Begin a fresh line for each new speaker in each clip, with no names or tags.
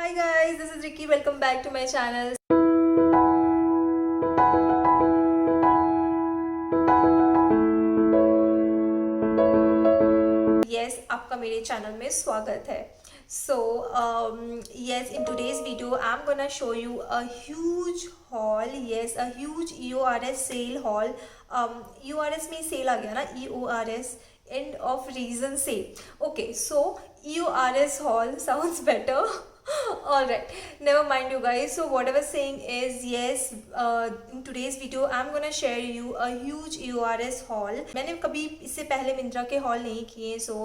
Hi guys, this is Ricky. Welcome back to my channel. Yes, आपका मेरे channel में स्वागत है. So yes, in today's video I'm gonna show you a huge haul. Yes, a huge EORS sale haul. EORS में sale आ गया ना, EORS end of reason sale. Okay, so EORS haul sounds better. All right, never mind you guys. So what I was saying is, yes, in today's video I'm gonna share you a huge EORS haul. मैंने कभी इससे पहले मिंत्रा के haul नहीं किए, so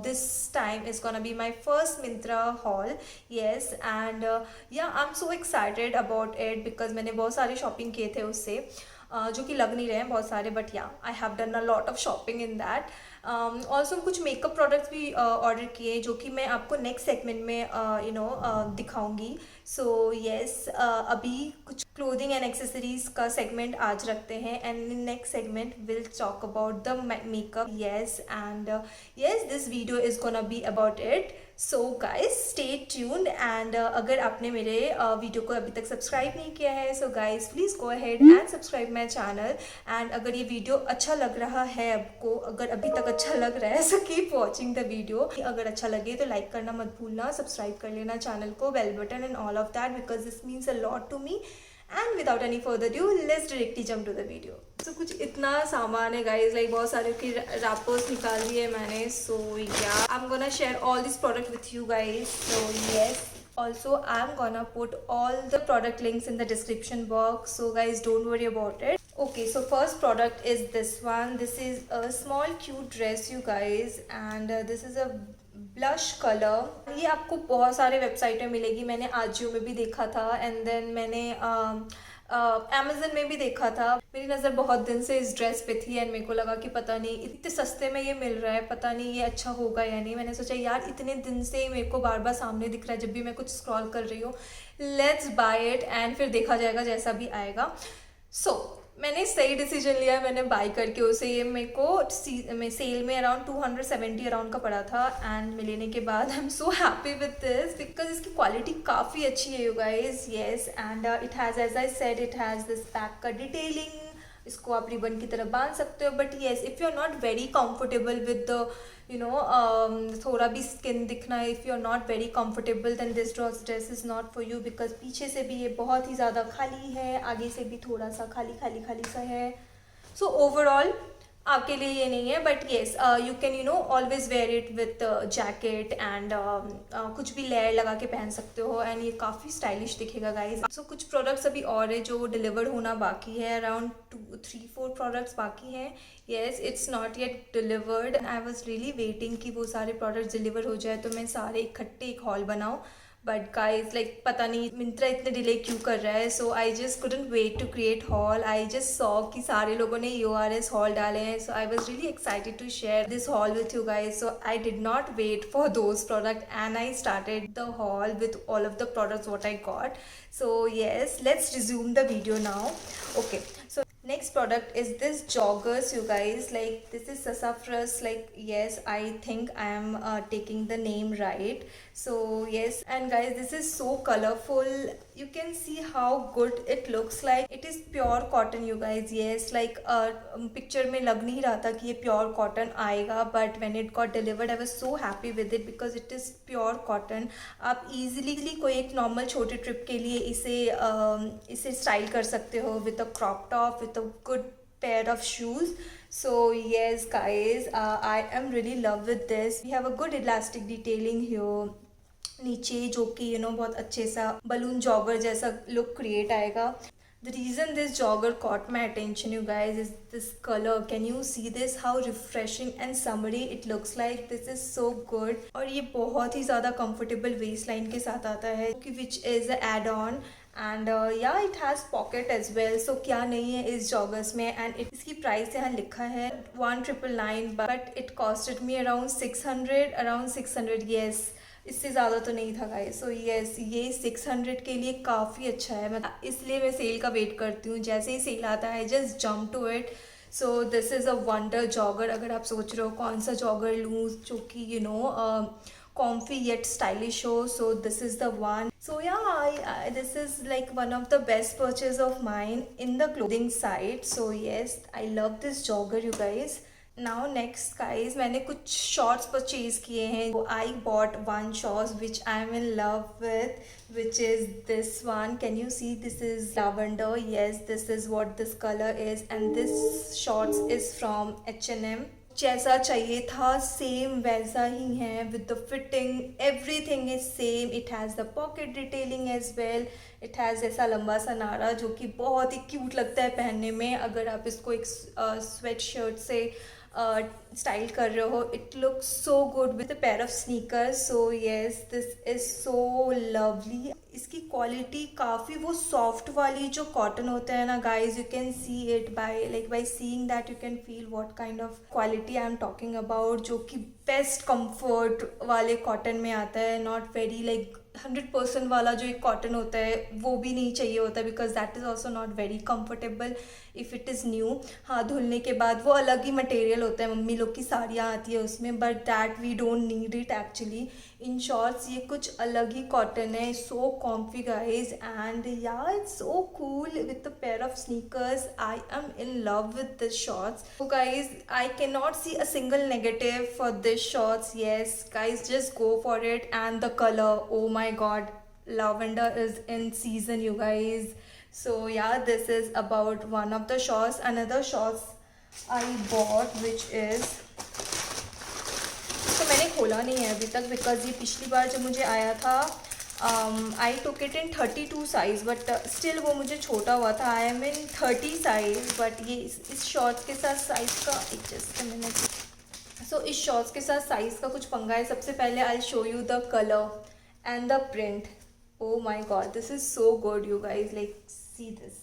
this time is gonna be my first Myntra haul. Yes, and yeah, I'm so excited about it because मैंने बहुत सारे shopping किए थे उससे, जो कि लग नहीं रहे हैं बहुत सारे, बट या I have done a lot of shopping in that. Also कुछ मेकअप प्रोडक्ट्स भी ऑर्डर किए जो कि मैं आपको नेक्स्ट सेगमेंट में दिखाऊंगी. सो येस, अभी कुछ क्लोथिंग एंड एक्सेसरीज का सेगमेंट आज रखते हैं and in next segment will talk about the makeup. Yes, and yes, this video is gonna be about it. So guys stay tuned and अगर आपने मेरे वीडियो को अभी तक सब्सक्राइब नहीं किया है, so guys please go ahead and subscribe my channel. And अगर ये वीडियो अच्छा लग रहा है आपको, अगर अभी तक अच्छा लग रहा है, so keep watching the video. अगर अच्छा लगे तो लाइक करना मत भूलना, सब्सक्राइब कर लेना चैनल को, bell button and all of that, because this means a lot to me. And without any further due, let's directly jump to the video. तो कुछ इतना सामान है गाइज, लाइक बहुत सारे की रैपर्स निकाल दिए मैंने. सो या I am gonna share all this product with you guys. So yes, also I'm gonna put all the product links in the description box, so guys don't worry about it. Okay, so first product is this one. This is a small cute dress you guys, and this is a blush colour. ये आपको बहुत सारे website में मिलेगी. मैंने आजियो में भी देखा था एंड देन मैंने अमेजन में भी देखा था. मेरी नज़र बहुत दिन से इस ड्रेस पे थी एंड मेरे को लगा कि पता नहीं इतने सस्ते में ये मिल रहा है, पता नहीं ये अच्छा होगा या नहीं. मैंने सोचा यार इतने दिन से मेरे को बार बार सामने दिख रहा है जब भी मैं कुछ स्क्रॉल कर रही हूँ, लेट्स बाय इट एंड फिर देखा जाएगा जैसा भी आएगा. सो मैंने सही डिसीजन लिया, मैंने बाई करके उसे. ये मेरे को सेल में अराउंड 270 अराउंड का पड़ा था एंड लेने के बाद I am so happy with this because इसकी क्वालिटी काफ़ी अच्छी है you guys. Yes, and it has, as I said, it has this back का डिटेलिंग. इसको आप रिबन की तरह बांध सकते हो, but yes if you are not very comfortable with the थोड़ा भी स्किन दिखना, if you are not very comfortable then this dress is not for you, because पीछे से भी ये बहुत ही ज़्यादा खाली है, आगे से भी थोड़ा सा खाली खाली खाली सा है. सो ओवरऑल आपके लिए ये नहीं है, but yes you can always wear it with jacket and कुछ भी लेयर लगा के पहन सकते हो एंड ये काफ़ी स्टाइलिश दिखेगा गाइज. सो कुछ प्रोडक्ट्स अभी और है जो डिलीवर होना बाकी है, अराउंड 2-3-4 प्रोडक्ट्स बाकी हैं. Yes, it's not yet delivered. I was really waiting कि वो सारे प्रोडक्ट्स डिलीवर हो जाए तो मैं सारे इकट्ठे एक हॉल बनाऊँ, बट गाइज लाइक पता नहीं मिंत्रा इतने डिले क्यों कर रहा है. So I just couldn't wait to create haul. I just saw कि सारे लोगों ने EORS हॉल डाले हैं, so I was really excited to share this haul with you guys. So I did not wait for those product and I started the haul with all of the products what I got. So yes, let's resume the video now. Okay, so next product is this joggers you guys, like this is sassafras, like yes, I think I am taking the name right. So yes, and guys this is so colorful, you can see how good it looks like. It is pure cotton you guys. Yes, like picture में लग नहीं रहा था कि ये pure cotton आएगा, but when it got delivered I was so happy with it because it is pure cotton. आप easily कोई एक normal छोटे trip के लिए इसे स्टाइल कर सकते हो with a crop top, with a good pair of shoes. So yes guys, I am really love with this. We have a good elastic detailing here नीचे, जो कि बहुत अच्छे सा बलून जॉगर जैसा लुक क्रिएट आएगा. The reason this jogger caught my attention you guys is this color. Can you see this, how refreshing and summery it looks like. This is so good. और ये बहुत ही ज़्यादा comfortable waistline के साथ आता है, which is a add-on. And yeah it has pocket as well. So क्या नहीं है इस जॉगर्स में. एंड इसकी प्राइस यहाँ लिखा है 1999, but it costed me around 600. Yes, इससे ज़्यादा तो नहीं था गाइस. सो येस, ये 600 के लिए काफ़ी अच्छा है. मैं इसलिए मैं सेल का वेट करती हूँ. जैसे ही सेल आता है just jump to it. So this is a wonder jogger. अगर आप सोच रहे हो कौन सा जॉगर लूँ जो कि comfy yet stylish हो. So this is the one. So yeah, this is like one of the best purchase of mine in the clothing side. So yes, I love this jogger, you guys. Now next guys, मैंने कुछ shorts purchase किए हैं. I bought one shorts which I am in love with, which is this one. Can you see? This is lavender. Yes, this is what this color is, and this shorts is from H&M. जैसा चाहिए था same वैसा ही है, with the fitting everything is same. It has the pocket detailing as well. It has ऐसा लंबा सा नारा जो कि बहुत ही क्यूट लगता है पहनने में. अगर आप इसको एक स्वेट शर्ट से स्टाइल कर रहे हो, it looks so good with a pair of sneakers. So yes, this is so lovely. इसकी क्वालिटी काफ़ी वो सॉफ्ट वाली जो कॉटन होता है ना guys, you can see it by seeing that you can feel what kind of quality I am talking about, जो कि बेस्ट कंफर्ट वाले कॉटन में आता है. नॉट वेरी लाइक 100% वाला जो एक कॉटन होता है वो भी नहीं चाहिए होता, because that is also not very comfortable if it is new. हाँ, धुलने के बाद वो अलग ही मटेरियल होता है, मम्मी लोग की साड़ियाँ आती है उसमें, but that we don't need it actually. In shorts ये कुछ अलग ही कॉटन है. So comfy guys, and yeah it's so cool with the pair of sneakers. I am in love with this shorts. So guys, I can not see a single negative for this shorts. Yes guys, just go for it. And the colour, oh my god, lavender is in season, you guys. So yeah, this is about one of the shorts. Another shorts I bought which is, तो मैंने खोला नहीं है अभी तक, because ये पिछली बार जब मुझे आया था I took it in 32 size, but still वो मुझे छोटा हुआ था. I am in 30 size, but ये इस शॉर्ट्स के साथ साइज़ का एक जस्ट मैंने सो इस शॉर्ट्स के साथ साइज़ का कुछ पंगा है. सबसे पहले I show you the colour and the print. Oh my god, this is so good, you guys. Like, see this.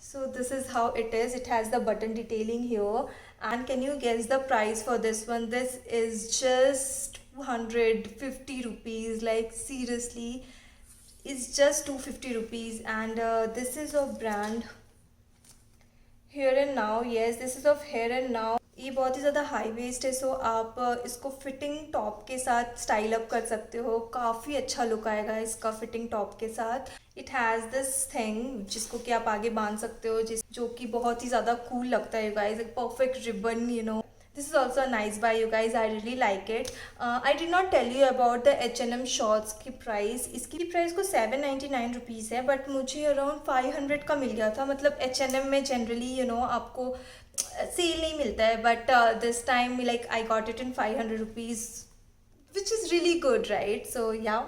So this is how it is. It has the button detailing here. And can you guess the price for this one? This is just 250 rupees. Like, seriously, it's just 250 rupees. And this is of brand Here and Now. Yes, this is of Here and Now. ये बहुत ही ज़्यादा high waist है, सो आप इसको fitting top के साथ style up कर सकते हो. काफ़ी अच्छा लुक आएगा इसका फिटिंग टॉप के साथ. इट हैज़ दिस थिंग जिसको कि आप आगे बांध सकते हो, जो कि बहुत ही ज़्यादा कूल लगता है, यू गाइज. एक perfect ribbon, you know. This is also a nice buy, you guys. I really like it. I did not tell you about the H&M shorts की प्राइस. इसकी प्राइस को 799 रुपीज़ है, but मुझे around 500 का मिल गया था. मतलब H&M में जनरली यू नो आपको सेल नहीं मिलता है, but this time like I got it in 500 rupees, which is really good, right. So yeah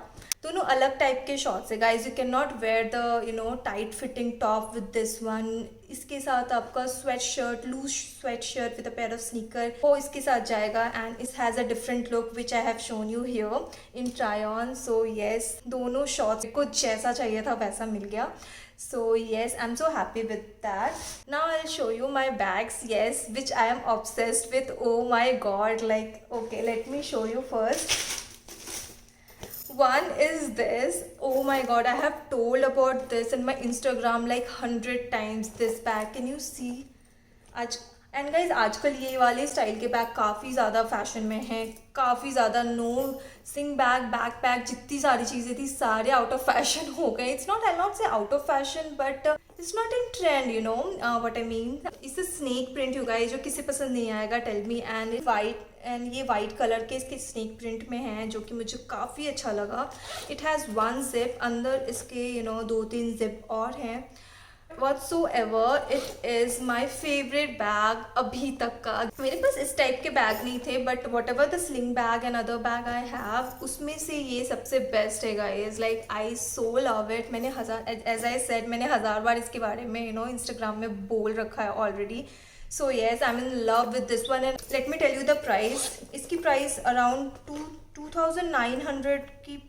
दोनों अलग टाइप के शॉर्ट्स है guys. You can not wear the you know tight fitting top with this one. इसके साथ आपका sweat shirt, loose sweat shirt with a pair of sneaker वो इसके साथ जाएगा. And it has a different look which I have shown you here in try on. So yes, दोनों shorts को जैसा चाहिए था वैसा मिल गया. So yes, I'm so happy with that. Now I'll show you my bags, yes, which I am obsessed with. Oh my god, like, okay, let me show you first. One is this. Oh my god, I have told about this in my Instagram like 100 times. This bag, can you see? आज and guys आजकल ये वाले style के bag काफ़ी ज़्यादा fashion में हैं. काफ़ी ज़्यादा नो सिंग बैग, बैक पैक, जितनी सारी चीज़ें थी सारे आउट ऑफ फैशन हो गए. It's not, I not say out of fashion, but it's not in trend, you know what I mean. It's snake print, you guys, जो किसी पसंद नहीं आएगा, tell me. And white, and ये white colour के इसके स्नेक प्रिंट में हैं, जो कि मुझे काफ़ी अच्छा लगा. इट हैज़ वन जिप, अंदर इसके यू नो 2-3 जिप और हैं. Whatsoever, it is my favorite bag अभी तक का. मेरे पास इस टाइप के बैग नहीं थे, but what ever the sling bag and other bag I have, उसमें से ये सबसे बेस्ट है guys. Like I so love it. मैंने एज आई सेड, मैंने 1000 बार इसके बारे में यू नो इंस्टाग्राम में बोल रखा है already. So yes, I am in love with this one. And let me tell you the price. इसकी प्राइस अराउंड 2900 की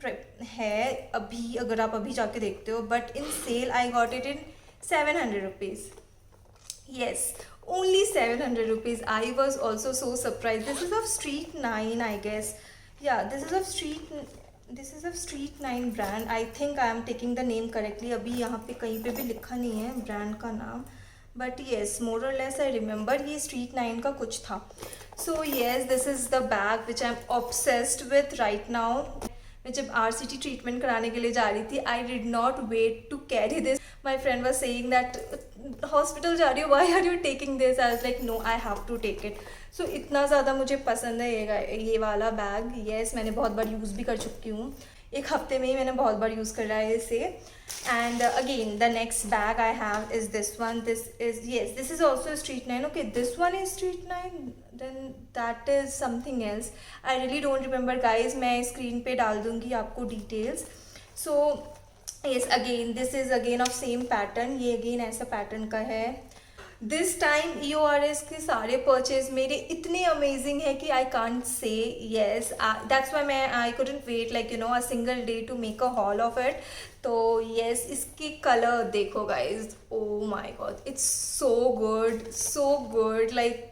है अभी, अगर आप अभी जाके देखते हो, but in sale I got it in 700 rupees. Yes, only 700 rupees. I was also so surprised. This is of Street 9, I guess. Yeah, this is of Street 9 brand. I think I am taking the name correctly. अभी यहाँ पे कहीं पे भी लिखा नहीं है brand का नाम, बट येस मोर और लेस आई रिमेंबर ये स्ट्रीट 9 का कुछ था. So yes this is the bag which I am obsessed with right now. मैं जब RCT ट्रीटमेंट कराने के लिए जा रही थी, I did not wait to carry this. My friend was saying that hospital जा रही हो, why are you taking this. I was like no, I have to take it. So इतना ज़्यादा मुझे पसंद है ये वाला बैग. येस मैंने बहुत बार यूज़ भी कर चुकी हूँ. एक हफ्ते में ही मैंने बहुत बार यूज़ करा है इसे. And again the next bag I have is this one. This is yes this is also street 9. Okay this one is street 9, then that is something else. I really don't remember guys. मैं screen पे डाल दूँगी आपको details. So yes again this is again off same pattern. ये अगेन ऐसा pattern का है. दिस टाइम EORS के सारे परचेज मेरे इतने अमेजिंग है कि I can't say yes. That's why मैं I couldn't wait like you know a single day to make a haul of it. तो येस इसकी कलर देखो guys, oh my God it's so good. Like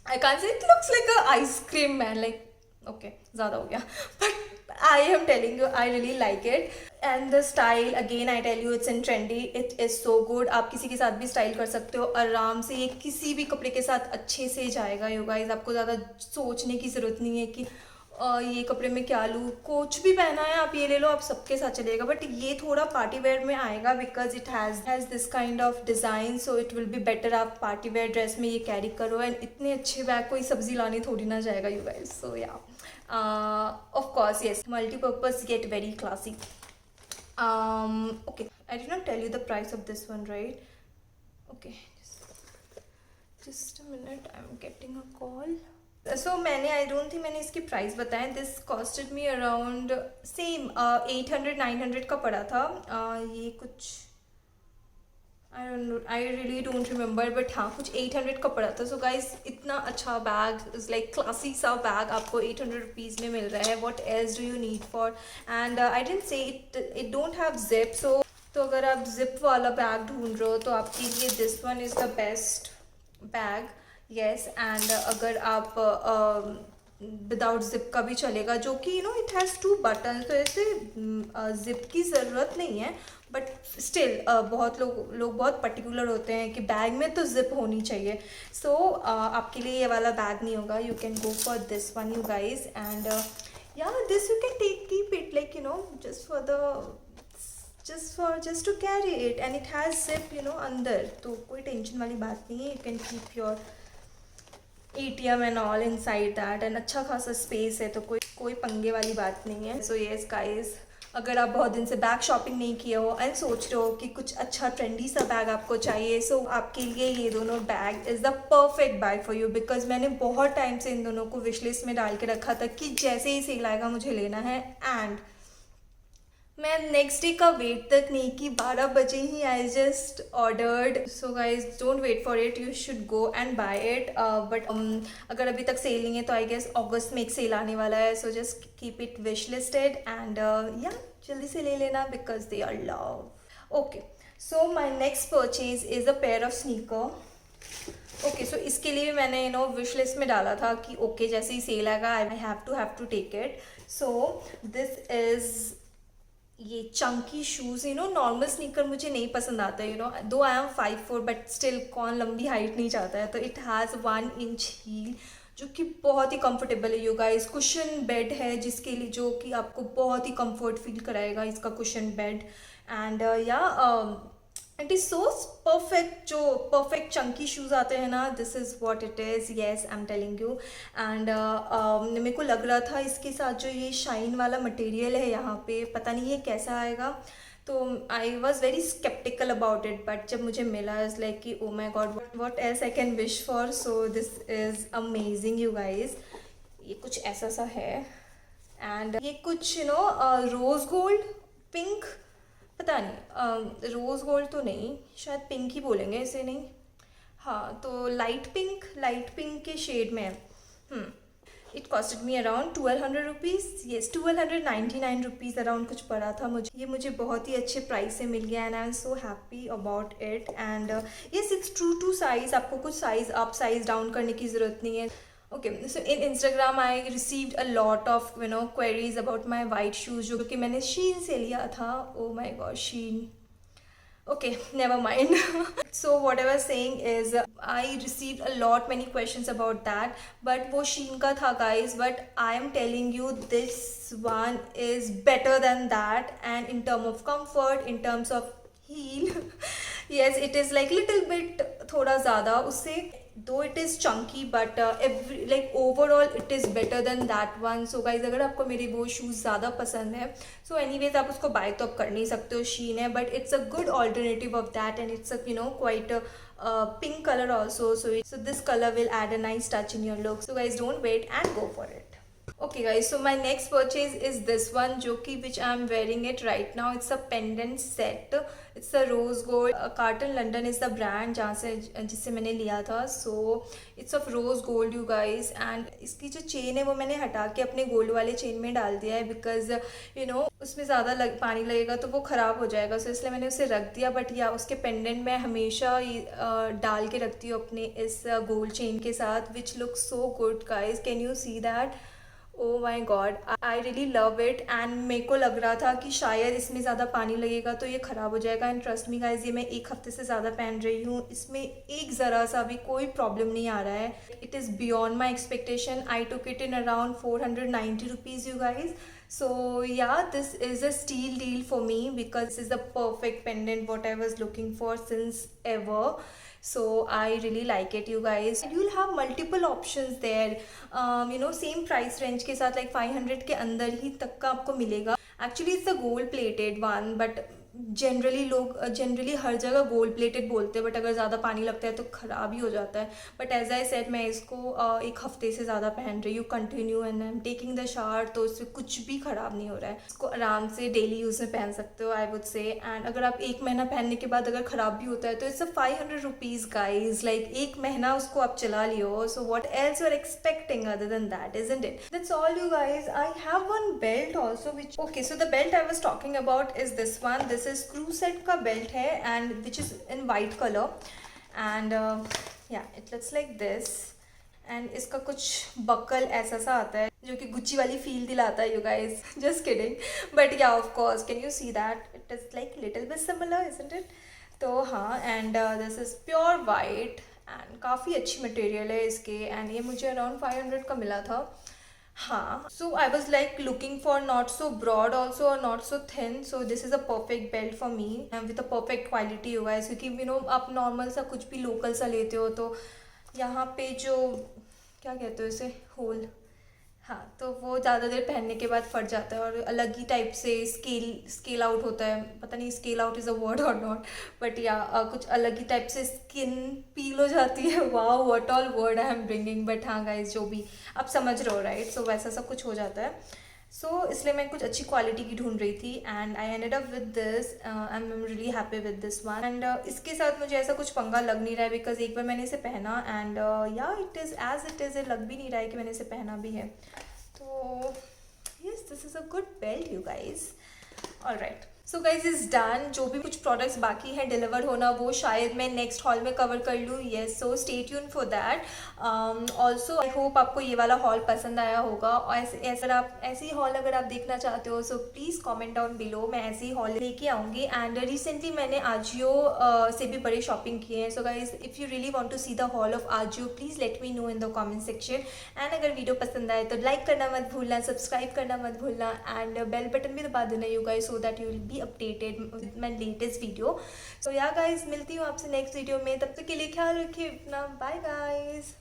I can't say it looks like a ice cream man. Like okay ज़्यादा हो गया but I am telling you I really like it. And the style again I tell you it's in trendy. It is so good. आप किसी के साथ भी style कर सकते हो आराम से. ये किसी भी कपड़े के साथ अच्छे से जाएगा यू गाइस. आपको ज़्यादा सोचने की ज़रूरत नहीं है कि ये कपड़े में क्या लूँ. कुछ भी पहना है आप ये ले लो, आप सबके साथ चलेगा. बट ये थोड़ा पार्टी वेयर में आएगा because it has this kind of design. So it will be better आप पार्टी वेयर ड्रेस में ये कैरी करो. एंड इतने अच्छे बैग कोई सब्जी लाने थोड़ी ना जाएगा यू गाइस. सो या of course yes, multi-purpose yet very classy. Okay, I did not tell you the price of this one, right? Okay, just a minute, I'm getting a call. So मैंने I don't think मैंने इसकी price बताया. This costed me around same 800-900 का पड़ा था. ये कुछ I really don't remember but हाँ कुछ 800 का पड़ा था. सो गाइज इतना अच्छा बैग इज़ लाइक क्लासी सा बैग आपको 800 रुपीज़ में मिल रहा है. What else do you need for. And I didn't say it don't have zip. So तो अगर आप जिप वाला बैग ढूंढ रहे हो तो आपके लिए this one is the best bag. Yes and अगर आप विदाउट जिप का भी चलेगा जो कि you know it has 2 button. तो ऐसे जिप की ज़रूरत नहीं है बट स्टिल बहुत लोग बहुत पर्टिकुलर होते हैं कि बैग में तो जिप होनी चाहिए. सो आपके लिए ये वाला बैग नहीं होगा. You can go for this one you guys. And yeah this you can keep it like you know just to carry it. And it has zip you know अंदर. तो कोई टेंशन वाली बात नहीं है. You can keep your ATM and all inside that. And अच्छा खासा space है तो कोई पंगे वाली बात नहीं है. सो येस गाइज अगर आप बहुत दिन से बैग शॉपिंग नहीं किए हो एंड सोच रहे हो कि कुछ अच्छा ट्रेंडी सा बैग आपको चाहिए, सो आपके लिए ये दोनों bag is the perfect bag for you. Because मैंने बहुत टाइम से इन दोनों को विश लिस्ट में डाल के रखा था कि जैसे ही सेल आएगा मुझे लेना है. एंड मैं नेक्स्ट डे का वेट तक नहीं की, 12 बजे ही I just ordered. So guys don't wait for it, you should go and buy it. But अगर अभी तक सेल नहीं है तो आई गेस अगस्त में एक सेल आने वाला है. So just keep it wish listed and yeah जल्दी से ले लेना because they are love. Okay so my next purchase is a pair of sneaker. Okay so इसके लिए भी मैंने यू नो विश लिस्ट में डाला था कि ओके जैसे ही सेल आएगा I have to take it. So this is ये chunky shoes. You know normal sneaker मुझे नहीं पसंद आता यू नो. दो आई एम 5'4" बट स्टिल कौन लंबी हाइट नहीं चाहता है. तो इट हैज़ 1 इंच हील जो कि बहुत ही कंफर्टेबल है यू गाइस. कुशन बेड है जिसके लिए जो कि आपको बहुत ही कंफर्ट फील कराएगा इसका cushion bed. And yeah it is so perfect. जो परफेक्ट चंकी शूज़ आते हैं ना, this is what it is. Yes I am telling you. And मेरे को लग रहा था इसके साथ जो ये शाइन वाला मटेरियल है यहाँ पे पता नहीं ये कैसा आएगा. तो I was very sceptical about it. But जब मुझे मिला इज़ लाइक कि oh my God what else I can wish for. So this is amazing you guys. ये कुछ ऐसा सा है. एंड ये कुछ you know rose gold pink, पता नहीं रोज़ गोल्ड तो नहीं, शायद पिंक ही बोलेंगे इसे. नहीं हाँ तो लाइट पिंक के शेड में है. It costed me around 1200 rupees. Yes 1299 rupees around कुछ पड़ा था मुझे. ये मुझे बहुत ही अच्छे प्राइस से मिल गया and I am so happy about it. And yes it's true to size. आपको कुछ साइज़ अप साइज़ डाउन करने की ज़रूरत नहीं है. Okay so in Instagram I received a lot of you know queries about my white shoes जो कि मैंने शीन से लिया था. ओ my God sheen Okay, never mind. So what I was saying is I received a lot many questions about that, but वो Shein का था guys, but I am telling you this one is better than that, and in terms of comfort, in terms of heel, yes it is like little bit थोड़ा ज़्यादा उससे, though it is chunky but every like overall it is better than that one. So guys अगर आपको मेरे वो shoes ज़्यादा पसंद है, so anyways आप उसको बाय तो आप कर नहीं सकते हो शीन है, but it's a good alternative of that, and it's a quite a pink color also, so this color will add a nice touch in your look. So guys don't wait and go for it. Okay guys, so my next purchase is this one जो कि which I am wearing it right now. It's a pendant set. It's a rose gold. Carlton London is the brand जहाँ से जिससे मैंने लिया था. So it's of rose gold you guys, and इसकी जो चेन है वो मैंने हटा के अपने गोल्ड वाले चेन में डाल दिया है, because उसमें ज़्यादा पानी लगेगा तो वो ख़राब हो जाएगा, so इसलिए मैंने उसे रख दिया. बट या उसके पेंडेंट मैं हमेशा डाल के रखती हूँ अपने इस गोल्ड चेन के साथ, which look so good guys. Can you see that? Oh my god, I really love it. And मेरे को लग रहा था कि शायद इसमें ज़्यादा पानी लगेगा तो ये ख़राब हो जाएगा, एंड ट्रस्ट मी गाइज ये मैं एक हफ्ते से ज़्यादा पहन रही हूँ, इसमें एक ज़रा सा भी कोई प्रॉब्लम नहीं आ रहा है. It is beyond my expectation. I took it in around 490 rupees you guys. So yeah, this is a steal deal for me, because this is the perfect pendant what I was looking for since ever. So I really like it you guys, and you'll have multiple options there. Same price range के साथ like 500 के अंदर ही तक का आपको मिलेगा. Actually it's a gold plated one, but generally हर जगह गोल्ड प्लेटेड बोलते हैं, बट अगर ज़्यादा पानी लगता है तो ख़राब ही हो जाता है. बट एज आई सेड मैं इसको एक हफ्ते से ज़्यादा पहन रही हूँ continue, and I am taking the shower, तो इससे कुछ भी ख़राब नहीं हो रहा है. इसको आराम से डेली यूज़ में पहन सकते हो आई वुड से. एंड अगर आप एक महीना पहनने के बाद अगर ख़राब भी होता है तो इट्स 500 रुपीज़ गाइज. लाइक एक महीना उसको आप चला लियो. So what else you are expecting other than that, isn't it? That's all you guys. I have one belt also which, okay, so the belt I was talking about is this one. This is screw set का belt है, and which is in white color, and yeah it looks like this. and इसका कुछ buckle ऐसा सा आता है जो कि गुच्ची वाली फील दिलाता है you guys. just kidding, but yeah of course can you see that it is like little bit similar, isn't it? तो हाँ, and this is pure white and काफ़ी अच्छी मटेरियल है इसके, and ये मुझे अराउंड 500 का मिला था. हाँ, so I was like looking for not so broad also or not so thin, so this is a perfect belt for me and with a perfect quality you guys. क्योंकि आप normal सा कुछ भी local सा लेते हो तो यहाँ पे जो क्या कहते हो इसे, होल, हाँ, तो वो ज़्यादा देर पहनने के बाद फट जाता है और अलग ही टाइप से स्केल आउट होता है. पता नहीं scale out is a word और नॉट, बट या कुछ अलग ही टाइप से स्किन पील हो जाती है. Wow what all word I am bringing, but हाँ गाइज जो भी आप समझ रहे हो राइट. सो वैसा सब कुछ हो जाता है. सो इसलिए मैं कुछ अच्छी क्वालिटी की ढूंढ रही थी, and I ended up with this. I am really happy with this one. And इसके साथ मुझे ऐसा कुछ पंगा लग नहीं रहा है, बिकॉज एक बार मैंने इसे पहना, and yeah it is as it is. लग भी नहीं रहा है कि मैंने इसे पहना भी है. तो yes, this is a good belt you guys. All right. So guys is done. जो भी कुछ प्रोडक्ट्स बाकी हैं डिलीवर होना वो शायद मैं नेक्स्ट हॉल में कवर कर लूँ. Yes, so stay tune for that. Also I hope आपको ये वाला हॉल पसंद आया होगा. और ऐसे आप ऐसी हॉल अगर आप देखना चाहते हो so please comment down below. मैं ऐसी हॉल लेके आऊँगी. एंड रिसेंटली मैंने आजियो से भी बड़े शॉपिंग किए हैं. So guys if you really want to see the haul of AJIO please let me know in the comment section. And अगर वीडियो पसंद आए तो लाइक करना मत भूलना, सब्सक्राइब करना मत भूलना, एंड बेल बटन भी दबा देना you guys, so that you will be updated with my latest video. So yeah guys मिलती हूँ आपसे नेक्स्ट वीडियो में. तब तक के लिए ख्याल रखिए अपना. Bye guys.